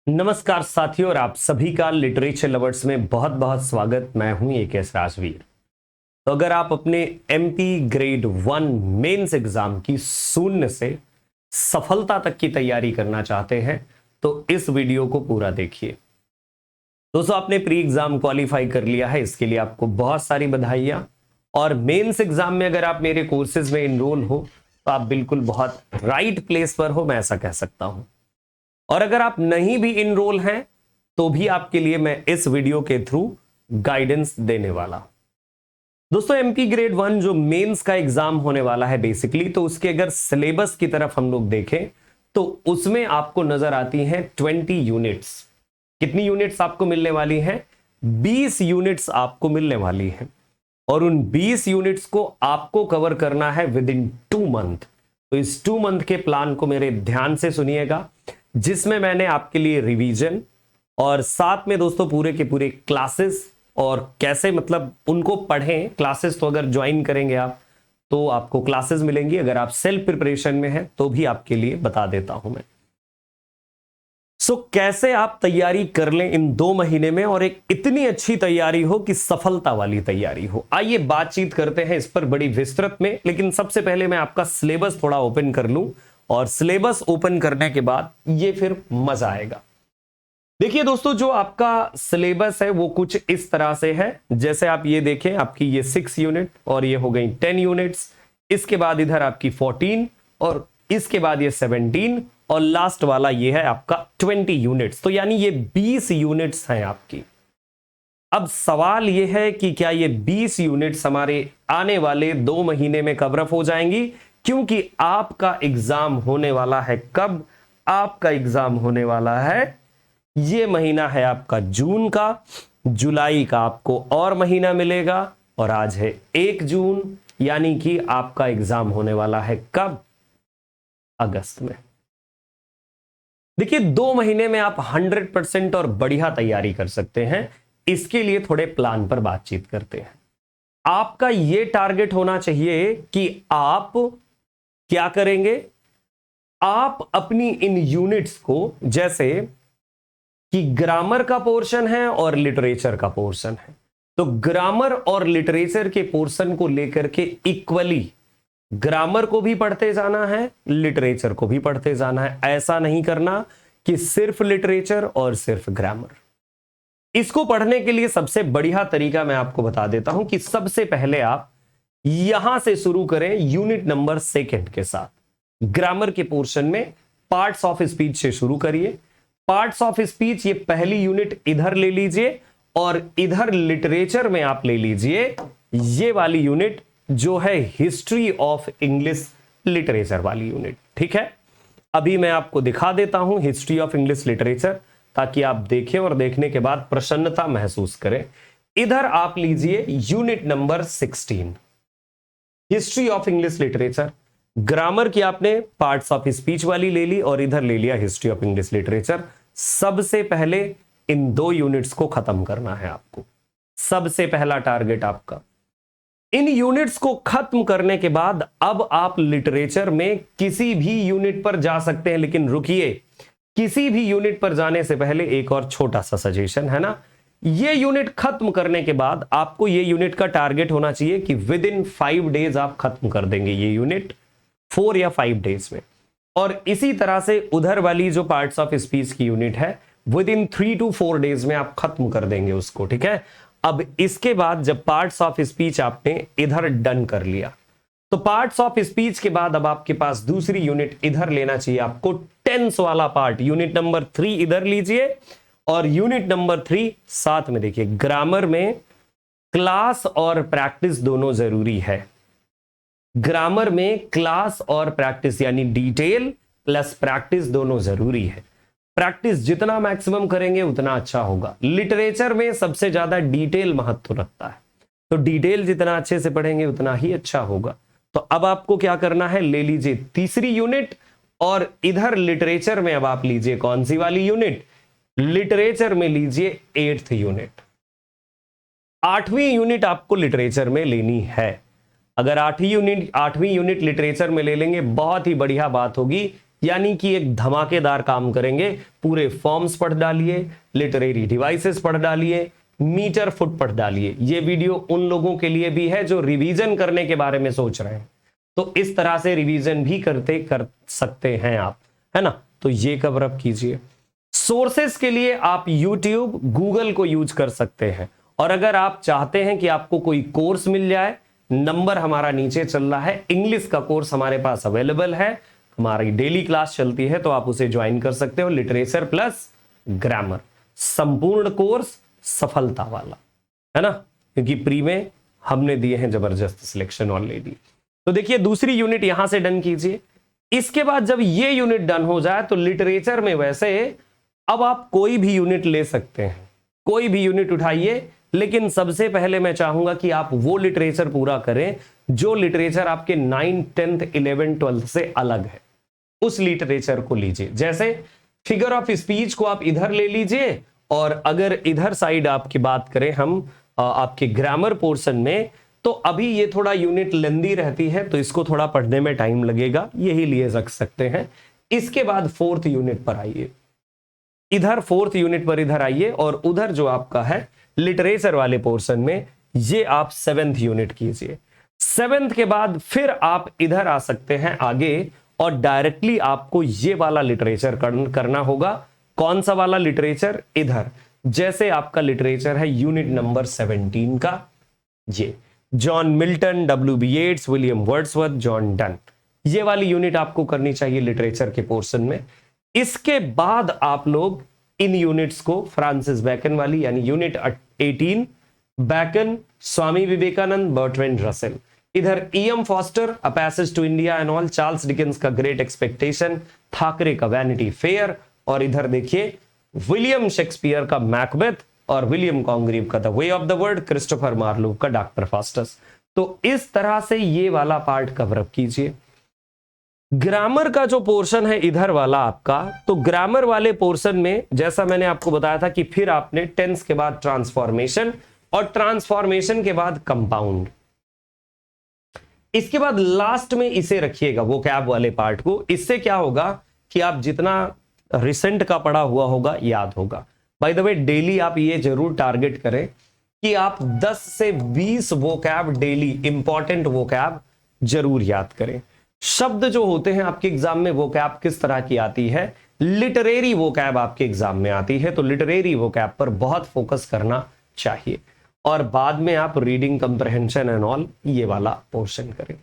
नमस्कार साथियों, और आप सभी का लिटरेचर लवर्स में बहुत बहुत स्वागत। मैं हूं एकेएस राजवीर। तो अगर आप अपने एमपी ग्रेड 1 मेंस एग्जाम की शून्य से सफलता तक की तैयारी करना चाहते हैं तो इस वीडियो को पूरा देखिए। दोस्तों, आपने प्री एग्जाम क्वालिफाई कर लिया है, इसके लिए आपको बहुत सारी बधाइयां। और मेंस एग्जाम में अगर आप मेरे कोर्सेज में इनरोल हो तो आप बिल्कुल बहुत राइट प्लेस पर हो, मैं ऐसा कह सकता हूं। और अगर आप नहीं भी इनरोल हैं तो भी आपके लिए मैं इस वीडियो के थ्रू गाइडेंस देने वाला हूं। दोस्तों, एमपी ग्रेड 1 जो मेंस का एग्जाम होने वाला है बेसिकली, तो उसके अगर सिलेबस की तरफ हम लोग देखें तो उसमें आपको नजर आती हैं 20 यूनिट्स। कितनी यूनिट्स आपको मिलने वाली हैं? 20 यूनिट्स आपको मिलने वाली हैं। और उन 20 यूनिट्स को आपको कवर करना है विद इन 2 मंथ। तो इस 2 मंथ के प्लान को मेरे ध्यान से सुनिएगा, जिसमें मैंने आपके लिए रिवीजन और साथ में दोस्तों पूरे के पूरे क्लासेस और कैसे मतलब उनको पढ़ें। क्लासेस तो अगर ज्वाइन करेंगे आप तो आपको क्लासेस मिलेंगी, अगर आप सेल्फ प्रिपरेशन में हैं तो भी आपके लिए बता देता हूं मैं। कैसे आप तैयारी कर लें इन 2 महीने में और एक इतनी अच्छी तैयारी हो कि सफलता वाली तैयारी हो। आइए बातचीत करते हैं इस पर बड़ी विस्तृत में, लेकिन सबसे पहले मैं आपका सिलेबस थोड़ा ओपन कर लूं, और सिलेबस ओपन करने के बाद ये फिर मजा आएगा। देखिए दोस्तों, जो आपका सिलेबस है वो कुछ इस तरह से है। जैसे आप ये देखें, आपकी ये 6 यूनिट और ये हो गई 10 यूनिट्स। इसके बाद इधर आपकी 14 और इसके बाद ये 17 और लास्ट वाला ये है आपका 20 यूनिट्स। तो यानी ये 20 यूनिट्स हैं आपकी। अब सवाल ये है कि क्या ये 20 यूनिट्स हमारे आने वाले 2 महीने में कवर अप हो जाएंगी? क्योंकि आपका एग्जाम होने वाला है कब? आपका एग्जाम होने वाला है, ये महीना है आपका जून का। जुलाई का आपको और महीना मिलेगा और आज है 1 जून, यानी कि आपका एग्जाम होने वाला है कब? अगस्त में। देखिए, 2 महीने में आप 100% और बढ़िया तैयारी कर सकते हैं। इसके लिए थोड़े प्लान पर बातचीत करते हैं। आपका यह टारगेट होना चाहिए कि आप क्या करेंगे। आप अपनी इन यूनिट्स को, जैसे कि ग्रामर का पोर्शन है और लिटरेचर का पोर्शन है, तो ग्रामर और लिटरेचर के पोर्शन को लेकर के इक्वली ग्रामर को भी पढ़ते जाना है, लिटरेचर को भी पढ़ते जाना है। ऐसा नहीं करना कि सिर्फ लिटरेचर और सिर्फ ग्रामर। इसको पढ़ने के लिए सबसे बढ़िया तरीका मैं आपको बता देता हूं कि सबसे पहले आप यहां से शुरू करें यूनिट नंबर 2 के साथ। ग्रामर के पोर्शन में पार्ट्स ऑफ स्पीच से शुरू करिए। पार्ट्स ऑफ स्पीच ये पहली यूनिट इधर ले लीजिए और इधर लिटरेचर में आप ले लीजिए ये वाली यूनिट जो है हिस्ट्री ऑफ इंग्लिश लिटरेचर वाली यूनिट। ठीक है, अभी मैं आपको दिखा देता हूं हिस्ट्री ऑफ इंग्लिश लिटरेचर, ताकि आप देखें और देखने के बाद प्रसन्नता महसूस करें। इधर आप लीजिए unit number 16 history of English literature. Grammar की आपने पार्ट्स ऑफ स्पीच वाली ले ली और इधर ले लिया हिस्ट्री ऑफ इंग्लिश लिटरेचर। सबसे पहले इन 2 यूनिट्स को खत्म करना है आपको। सबसे पहला टारगेट आपका। इन यूनिट्स को खत्म करने के बाद अब आप लिटरेचर में किसी भी यूनिट पर जा सकते हैं, लेकिन रुकिए, किसी भी यूनिट पर जाने से पहले एक और छोटा सा सजेशन है ना। ये यूनिट खत्म करने के बाद आपको ये यूनिट का टारगेट होना चाहिए कि विद इन 5 डेज आप खत्म कर देंगे ये यूनिट, 4 या 5 डेज में। और इसी तरह से उधर वाली जो पार्ट्स ऑफ स्पीच की यूनिट है विद इन 3 to 4 डेज में आप खत्म कर देंगे उसको। ठीक है, अब इसके बाद जब पार्ट्स ऑफ स्पीच आपने इधर डन कर लिया, तो पार्ट्स ऑफ स्पीच के बाद अब आपके पास दूसरी यूनिट इधर लेना चाहिए आपको, टेंस वाला पार्ट। यूनिट नंबर 3 इधर लीजिए और यूनिट नंबर 3 साथ में देखिए। ग्रामर में क्लास और प्रैक्टिस दोनों जरूरी है। ग्रामर में क्लास और प्रैक्टिस यानी डिटेल प्लस प्रैक्टिस दोनों जरूरी है। प्रैक्टिस जितना मैक्सिमम करेंगे उतना अच्छा होगा। लिटरेचर में सबसे ज्यादा डिटेल महत्व रखता है, तो डिटेल जितना अच्छे से पढ़ेंगे उतना ही अच्छा होगा। तो अब आपको क्या करना है, ले लीजिए तीसरी यूनिट और इधर लिटरेचर में अब आप लीजिए कौन सी वाली यूनिट? लिटरेचर में लीजिए 8th यूनिट। 8वीं यूनिट आपको लिटरेचर में लेनी है। अगर 8वीं यूनिट लिटरेचर में ले लेंगे, बहुत ही बढ़िया बात होगी यानी कि एक धमाकेदार काम करेंगे। पूरे फॉर्म्स पढ़ डालिए, लिटरेरी डिवाइसेस पढ़ डालिए, मीटर फुट पढ़ डालिए। ये वीडियो उन लोगों के लिए भी है जो रिवीजन करने के बारे में सोच रहे हैं, तो इस तरह से रिवीजन भी कर सकते हैं आप, है ना। तो ये कवर अप कीजिए। सोर्सेस के लिए आप यूट्यूब, गूगल को यूज कर सकते हैं। और अगर आप चाहते हैं कि आपको कोई कोर्स मिल जाए, नंबर हमारा नीचे चल रहा है, इंग्लिश का कोर्स हमारे पास अवेलेबल है, हमारी डेली क्लास चलती है, तो आप उसे ज्वाइन कर सकते हो। लिटरेचर प्लस ग्रामर, संपूर्ण कोर्स सफलता वाला, है ना, क्योंकि प्री में हमने दिए हैं जबरदस्त सिलेक्शन ऑलरेडी। तो देखिए दूसरी यूनिट यहां से डन कीजिए। इसके बाद जब ये यूनिट डन हो जाए तो लिटरेचर में वैसे अब आप कोई भी यूनिट ले सकते हैं, कोई भी यूनिट उठाइए, लेकिन सबसे पहले मैं चाहूंगा कि आप वो लिटरेचर पूरा करें जो लिटरेचर आपके 9th 10th 11th 12th से अलग है, उस लिटरेचर को लीजिए। जैसे फिगर ऑफ स्पीच को आप इधर ले लीजिए, और अगर इधर साइड आपकी बात करें हम आपके ग्रामर पोर्शन में, तो अभी ये थोड़ा यूनिट लेंदी रहती है, तो इसको थोड़ा पढ़ने में टाइम लगेगा, यही लिए रख सकते हैं। इसके बाद 4th यूनिट पर आइए, इधर 4th यूनिट पर इधर आइए, और उधर जो आपका है लिटरेचर वाले पोर्शन में ये आप 7th यूनिट कीजिए। 7th के बाद फिर आप इधर आ सकते हैं आगे, और डायरेक्टली आपको ये वाला लिटरेचर करना होगा। कौन सा वाला लिटरेचर? इधर जैसे आपका लिटरेचर है यूनिट नंबर 17 का, ये John Milton, W.B. Yeats, William Wordsworth, John Donne, ये वाली यूनिट आपको करनी चाहिए लिटरेचर के पोर्शन में। इसके बाद आप लोग इन यूनिट्स को फ्रांसिस बैकन वाली यानी unit 18, Bacon, Swami Vivekananda, Bertrand Russell, इधर E.M. Forster, a passage to India and all, Charles Dickens का ग्रेट एक्सपेक्टेशन, थाकरे का वैनिटी फेयर, और इधर देखिए विलियम शेक्सपियर का मैकबेथ, और विलियम कॉन्ग्रीव का the way of the world, Christopher Marlowe का डॉक्टर फास्टस। तो इस तरह से ये वाला पार्ट कवर अप कीजिए। ग्रामर का जो पोर्शन है इधर वाला आपका, तो ग्रामर वाले पोर्शन में जैसा मैंने आपको बताया था कि फिर आपने टेंस के बाद ट्रांसफॉर्मेशन, और ट्रांसफॉर्मेशन के बाद कंपाउंड, इसके बाद लास्ट में इसे रखिएगा वोकैब वाले पार्ट को। इससे क्या होगा कि आप जितना रिसेंट का पढ़ा हुआ होगा याद होगा। बाय द वे डेली आप ये जरूर टारगेट करें कि आप 10 से 20 वोकैब डेली, इंपॉर्टेंट वोकैब जरूर याद करें। शब्द जो होते हैं आपके एग्जाम में, वोकैब किस तरह की आती है? लिटरेरी वोकैब आपके एग्जाम में आती है, तो लिटरेरी वोकैब पर बहुत फोकस करना चाहिए, और बाद में आप रीडिंग कंप्रहेंशन एंड ऑल ये वाला पोर्शन करें।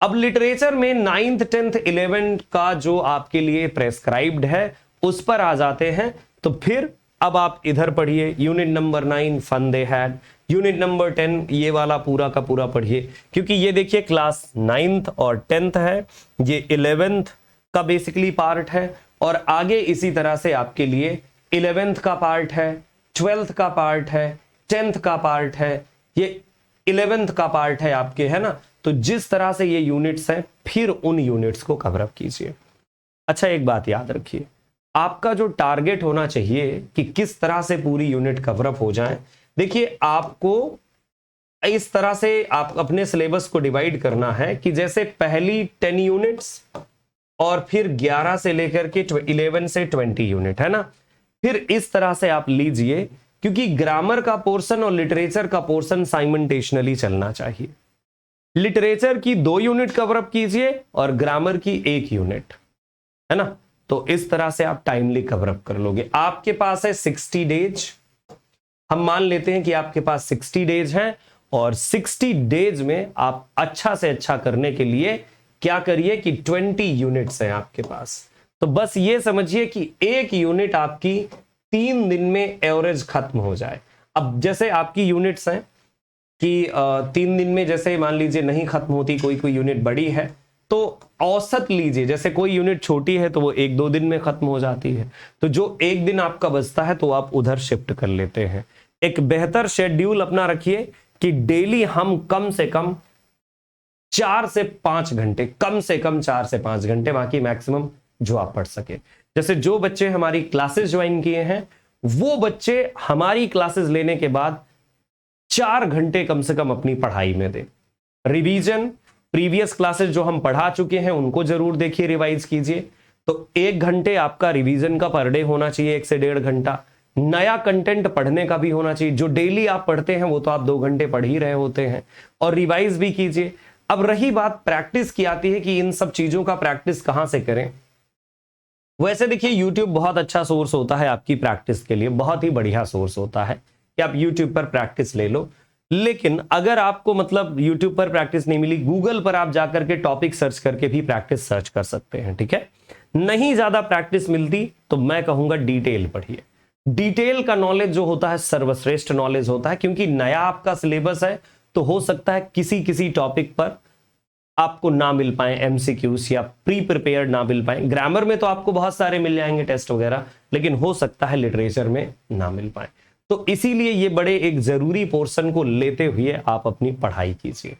अब लिटरेचर में 9th 10th 11th का जो आपके लिए प्रेस्क्राइब्ड है उस पर आ जाते हैं। तो फिर अब आप इधर पढ़िए, unit number 9 fun they had, unit number 10 ये वाला पूरा का पूरा पढ़िए, क्योंकि ये देखिए क्लास 9th और 10th है, ये 11th का बेसिकली पार्ट है, और आगे इसी तरह से आपके लिए 11th का पार्ट है, 12th का पार्ट है, 10th का पार्ट है, ये 11th का पार्ट है आपके, है ना। तो जिस तरह से ये यूनिट्स हैं, फिर उन यूनिट्स को कवर अप कीजिए। अच्छा एक बात याद रखिए, आपका जो टारगेट होना चाहिए कि किस तरह से पूरी यूनिट कवर अप हो जाए। देखिए आपको इस तरह से आप अपने सिलेबस को डिवाइड करना है कि जैसे पहली 10 यूनिट्स और फिर 11 से लेकर के 11 से 20 यूनिट, है ना। फिर इस तरह से आप लीजिए, क्योंकि ग्रामर का पोर्शन और लिटरेचर का पोर्शन साइमल्टेनियसली चलना चाहिए। लिटरेचर की 2 यूनिट कवर अप कीजिए और ग्रामर की 1 यूनिट, है ना। तो इस तरह से आप टाइमली कवर अप कर लोगे। आपके पास है 60 डेज, हम मान लेते हैं कि आपके पास 60 डेज हैं, और 60 डेज में आप अच्छा से अच्छा करने के लिए क्या करिए कि 20 यूनिट्स हैं आपके पास। तो बस ये समझिए कि 1 यूनिट आपकी 3 दिन में एवरेज खत्म हो जाए। अब जैसे आपकी यूनिट्स हैं कि 3 दिन में जैसे मान लीजिए नहीं खत्म होती, कोई यूनिट बड़ी है तो औसत लीजिए, जैसे कोई यूनिट छोटी है तो वो 1-2 दिन में खत्म हो जाती है, तो जो 1 दिन आपका बचता है तो आप उधर शिफ्ट कर लेते हैं। एक बेहतर शेड्यूल अपना रखिए कि डेली हम कम से कम 4 से 5 घंटे, कम से कम 4 से 5 घंटे, बाकी मैक्सिमम जो आप पढ़ सके। जैसे जो बच्चे हमारी क्लासेस ज्वाइन किए हैं, वो बच्चे हमारी क्लासेस लेने के बाद 4 घंटे कम से कम अपनी पढ़ाई में दें। रिवीजन, प्रीवियस क्लासेस जो हम पढ़ा चुके हैं उनको जरूर देखिए, रिवाइज कीजिए। तो 1 घंटे आपका रिवीजन का पर डे होना चाहिए, 1 से 1.5 घंटा। नया कंटेंट पढ़ने का भी होना चाहिए, जो डेली आप पढ़ते हैं वो तो आप 2 घंटे पढ़ ही रहे होते हैं, और रिवाइज भी कीजिए। अब रही बात प्रैक्टिस की आती है कि इन सब चीजों का प्रैक्टिस कहां से करें। वैसे देखिए YouTube बहुत अच्छा सोर्स होता है आपकी प्रैक्टिस के लिए, बहुत ही बढ़िया सोर्स होता है कि आप YouTube पर प्रैक्टिस ले लो। लेकिन अगर आपको मतलब YouTube पर प्रैक्टिस नहीं मिली, गूगल पर आप जाकर के टॉपिक सर्च करके भी प्रैक्टिस सर्च कर सकते हैं, ठीक है। नहीं ज्यादा प्रैक्टिस मिलती तो मैं कहूंगा डिटेल पढ़िए। डिटेल का नॉलेज जो होता है सर्वश्रेष्ठ नॉलेज होता है, क्योंकि नया आपका सिलेबस है तो हो सकता है किसी किसी टॉपिक पर आपको ना मिल पाए एमसीक्यूज या प्री प्रिपेयर्ड ना मिल पाए। ग्रामर में तो आपको बहुत सारे मिल जाएंगे टेस्ट वगैरह, लेकिन हो सकता है लिटरेचर में ना मिल पाए। तो इसीलिए ये बड़े एक जरूरी पोर्शन को लेते हुए आप अपनी पढ़ाई कीजिए,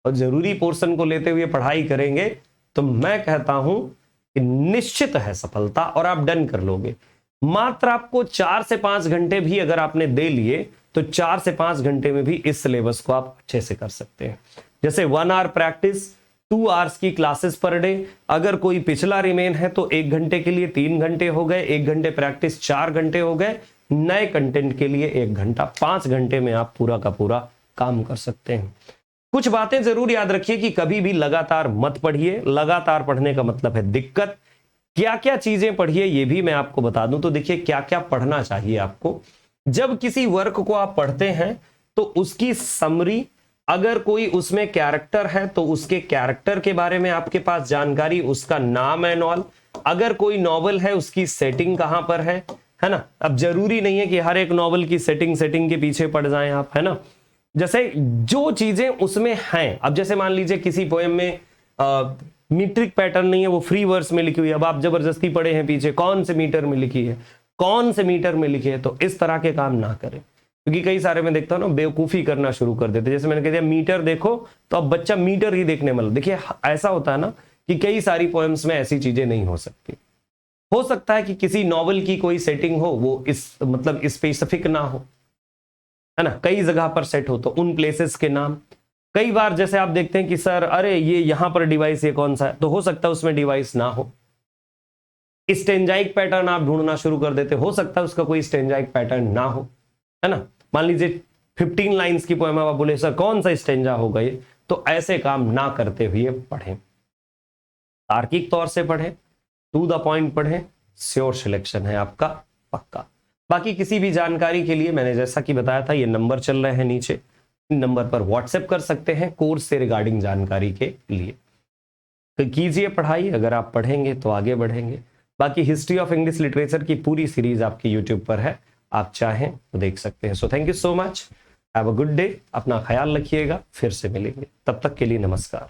और जरूरी पोर्शन को लेते हुए पढ़ाई करेंगे तो मैं कहता हूं कि निश्चित है सफलता, और आप डन कर लोगे। मात्र आपको 4 से 5 घंटे भी अगर आपने दे लिए तो 4 से 5 घंटे में भी इस सिलेबस को आप अच्छे से कर सकते हैं। जैसे 1 आवर प्रैक्टिस, 2 आवर्स की क्लासेस पर डे, अगर कोई पिछला रिमेन है तो 1 घंटे के लिए 3 घंटे हो गए, 1 घंटे प्रैक्टिस 4 घंटे हो गए, नए कंटेंट के लिए 1 घंटा, 5 घंटे में आप पूरा का पूरा काम कर सकते हैं। कुछ बातें जरूर याद रखिए कि कभी भी लगातार मत पढ़िए। लगातार पढ़ने का मतलब है दिक्कत। क्या क्या चीजें पढ़िए ये भी मैं आपको बता दूं। तो देखिए क्या क्या पढ़ना चाहिए आपको। जब किसी वर्क को आप पढ़ते हैं तो उसकी समरी, अगर कोई उसमें कैरेक्टर है तो उसके कैरेक्टर के बारे में आपके पास जानकारी, उसका नाम एंड ऑल। अगर कोई नॉवल है उसकी सेटिंग कहां पर है ना। अब जरूरी नहीं है कि हर एक नॉवल की सेटिंग के पीछे पड़ जाएं आप, है ना। जैसे जो चीजें उसमें हैं, अब जैसे मान लीजिए किसी पोएम में मीट्रिक पैटर्न नहीं है, वो फ्री वर्स में लिखी हुई है, अब आप जबरदस्ती पढ़े हैं पीछे कौन से मीटर में लिखी है, कौन से मीटर में लिखी है, तो इस तरह के काम ना करें। क्योंकि कई सारे मैं देखता हूं ना बेवकूफी करना शुरू कर देते। जैसे मैंने कह दिया मीटर देखो, तो अब बच्चा मीटर ही देखने वाला। देखिए ऐसा होता है ना कि कई सारी पोएम्स में ऐसी चीजें नहीं हो सकती। हो सकता है कि किसी नॉवल की कोई सेटिंग हो, वो इस मतलब स्पेसिफिक ना हो, है ना, कई जगह पर सेट हो तो उन प्लेसेस के नाम। कई बार जैसे आप देखते हैं कि सर अरे ये यहां पर डिवाइस ये कौन सा है, तो हो सकता है उसमें डिवाइस ना हो। स्टेंजाइक पैटर्न आप ढूंढना शुरू कर देते, हो सकता है उसका कोई स्टेंजाइक पैटर्न ना हो, है ना। मान लीजिए 15 लाइंस की पोएम आप बोले सर कौन सा स्टेंजा होगा ये, तो ऐसे काम ना करते हुए पढ़ें। तार्किक तौर से पढ़ें, टू द पॉइंट पढ़ें, श्योर सिलेक्शन है आपका पक्का। बाकी किसी भी जानकारी के लिए मैंने जैसा कि बताया था ये नंबर चल रहे हैं नीचे, इन नंबर पर व्हाट्सएप कर सकते हैं कोर्स से रिगार्डिंग जानकारी के लिए। तो कीजिए पढ़ाई, अगर आप पढ़ेंगे तो आगे बढ़ेंगे। बाकी हिस्ट्री ऑफ इंग्लिश लिटरेचर की पूरी सीरीज आपके यूट्यूब पर है, आप चाहें तो देख सकते हैं। So thank you so much, have a good day, अपना ख्याल रखिएगा, फिर से मिलेंगे, तब तक के लिए नमस्कार।